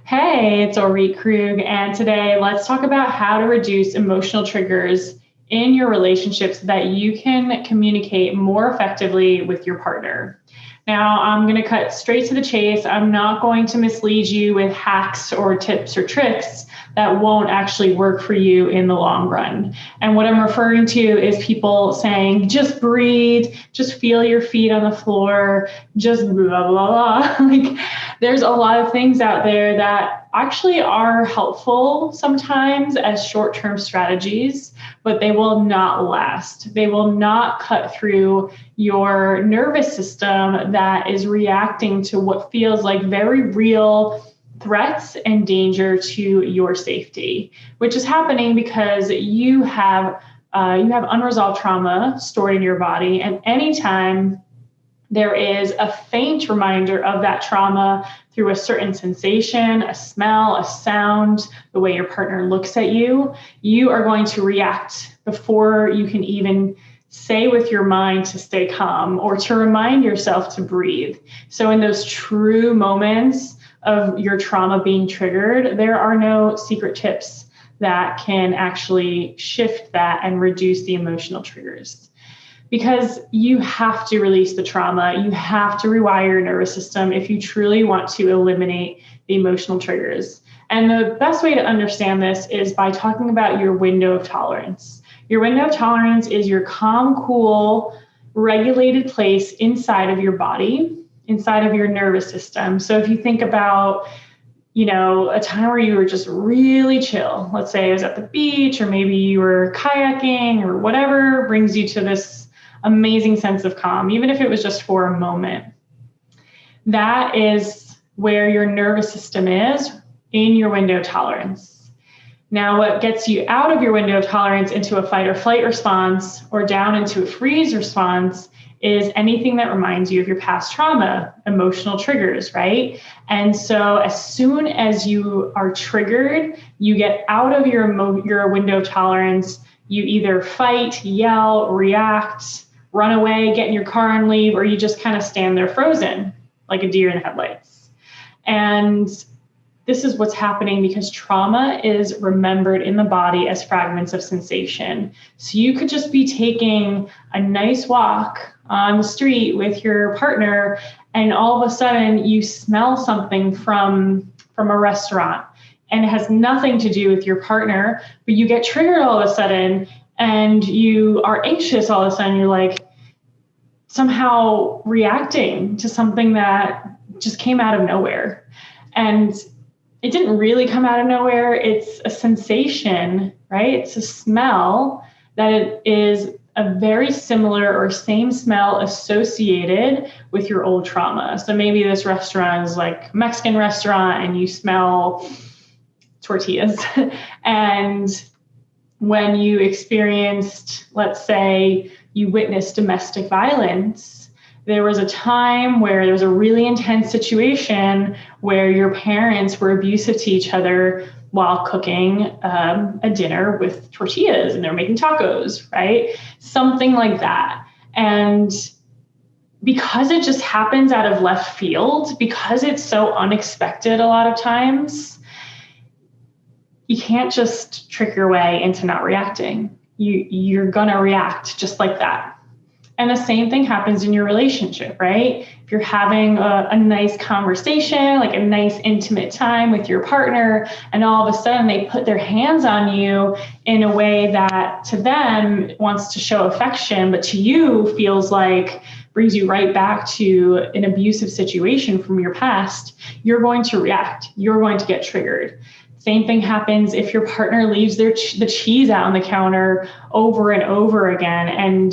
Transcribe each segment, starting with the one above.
Hey, it's Orit Krug, and today let's talk about how to reduce emotional triggers in your relationship so that you can communicate more effectively with your partner. Now, I'm going to cut straight to the chase. I'm not going to mislead you with hacks or tips or tricks that won't actually work for you in the long run. And what I'm referring to is people saying, just breathe, just feel your feet on the floor, just blah, blah, blah. Like, there's a lot of things out there that actually are helpful sometimes as short-term strategies, but they will not last. They will not cut through your nervous system that is reacting to what feels like very real threats and danger to your safety, which is happening because you have unresolved trauma stored in your body, and anytime there is a faint reminder of that trauma through a certain sensation, a smell, a sound, the way your partner looks at you, you are going to react before you can even say with your mind to stay calm or to remind yourself to breathe. So in those true moments of your trauma being triggered, there are no secret tips that can actually shift that and reduce the emotional triggers. Because you have to release the trauma, you have to rewire your nervous system if you truly want to eliminate the emotional triggers. And the best way to understand this is by talking about your window of tolerance. Your window of tolerance is your calm, cool, regulated place inside of your body, inside of your nervous system. So if you think about, a time where you were just really chill, let's say it was at the beach, or maybe you were kayaking, or whatever brings you to this amazing sense of calm, even if it was just for a moment. That is where your nervous system is in your window of tolerance. Now, what gets you out of your window of tolerance into a fight or flight response or down into a freeze response is anything that reminds you of your past trauma, emotional triggers, right? And so as soon as you are triggered, you get out of your window of tolerance. You either fight, yell, react, run away, get in your car and leave, or you just kind of stand there frozen like a deer in the headlights. And this is what's happening because trauma is remembered in the body as fragments of sensation. So you could just be taking a nice walk on the street with your partner, and all of a sudden you smell something from a restaurant, and it has nothing to do with your partner, but you get triggered all of a sudden and you are anxious all of a sudden. You're like somehow reacting to something that just came out of nowhere. And it didn't really come out of nowhere. It's a sensation, right? It's a smell that it is a very similar or same smell associated with your old trauma. So maybe this restaurant is like a Mexican restaurant and you smell tortillas. And when you experienced, let's say you witnessed domestic violence, there was a time where there was a really intense situation where your parents were abusive to each other while cooking a dinner with tortillas, and they're making tacos, right? Something like that. And because it just happens out of left field, because it's so unexpected a lot of times, you can't just trick your way into not reacting. You're gonna react just like that. And the same thing happens in your relationship, right? If you're having a nice conversation, like a nice intimate time with your partner, and all of a sudden they put their hands on you in a way that to them wants to show affection, but to you feels like brings you right back to an abusive situation from your past, you're going to react. You're going to get triggered. Same thing happens if your partner leaves the cheese out on the counter over and over again. And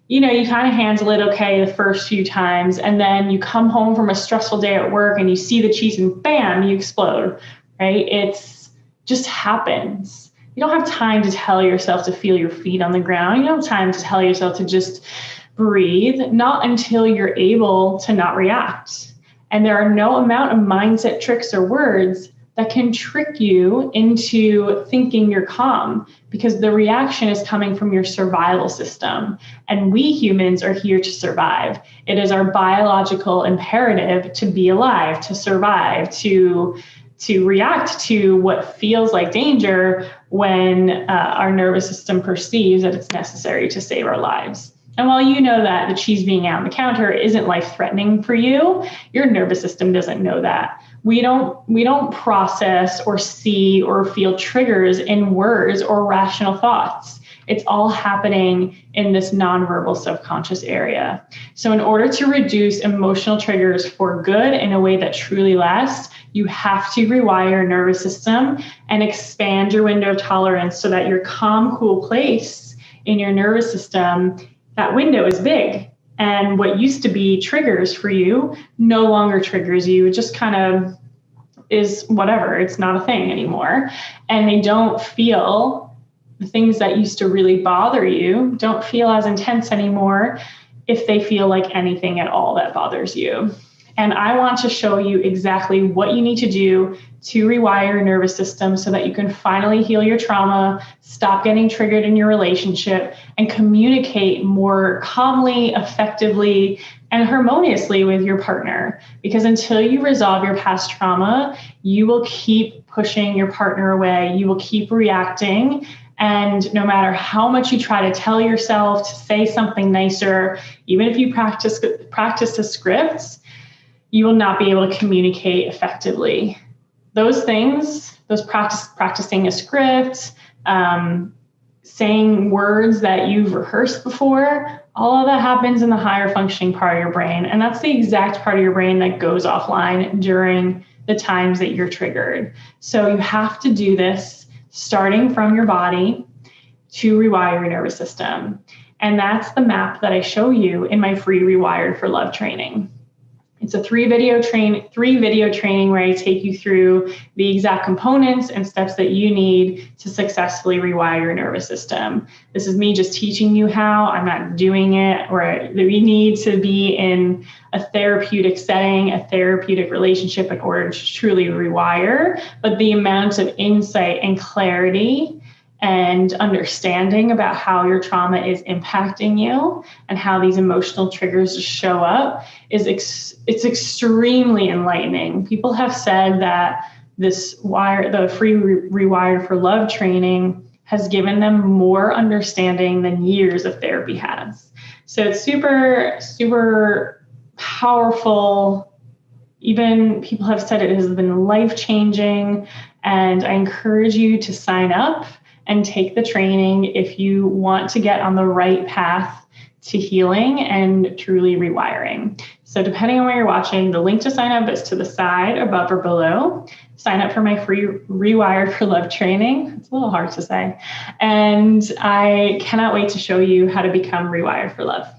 you kind of handle it okay the first few times, and then you come home from a stressful day at work and you see the cheese and bam, you explode, right? It's just happens. You don't have time to tell yourself to feel your feet on the ground. You don't have time to tell yourself to just breathe, not until you're able to not react. And there are no amount of mindset tricks or words that can trick you into thinking you're calm, because the reaction is coming from your survival system. And we humans are here to survive. It is our biological imperative to be alive, to survive, to to react to what feels like danger when our nervous system perceives that it's necessary to save our lives. And while you know that the cheese being out on the counter isn't life-threatening for you, your nervous system doesn't know that. We don't process or see or feel triggers in words or rational thoughts. It's all happening in this nonverbal subconscious area. So in order to reduce emotional triggers for good in a way that truly lasts, you have to rewire your nervous system and expand your window of tolerance so that your calm, cool place in your nervous system, that window is big. And what used to be triggers for you no longer triggers you. It just kind of is whatever. It's not a thing anymore. And they don't feel, the things that used to really bother you don't feel as intense anymore if they feel like anything at all that bothers you. And I want to show you exactly what you need to do to rewire your nervous system so that you can finally heal your trauma, stop getting triggered in your relationship, and communicate more calmly, effectively, and harmoniously with your partner. Because until you resolve your past trauma, you will keep pushing your partner away. You will keep reacting. And no matter how much you try to tell yourself to say something nicer, even if you practice the scripts, you will not be able to communicate effectively. Those things, practicing a script, saying words that you've rehearsed before, all of that happens in the higher functioning part of your brain. And that's the exact part of your brain that goes offline during the times that you're triggered. So you have to do this starting from your body to rewire your nervous system. And that's the map that I show you in my free Rewired for Love training. It's a three video training where I take you through the exact components and steps that you need to successfully rewire your nervous system. This is me just teaching you how. I'm not doing it, or we need to be in a therapeutic setting, a therapeutic relationship in order to truly rewire. But the amount of insight and clarity and understanding about how your trauma is impacting you and how these emotional triggers show up it's extremely enlightening. People have said that the free Rewired for Love training has given them more understanding than years of therapy has. So it's super, super powerful. Even people have said it has been life-changing, and I encourage you to sign up and take the training if you want to get on the right path to healing and truly rewiring. So depending on where you're watching, the link to sign up is to the side, above or below. Sign up for my free Rewired for Love training. It's a little hard to say. And I cannot wait to show you how to become Rewired for Love.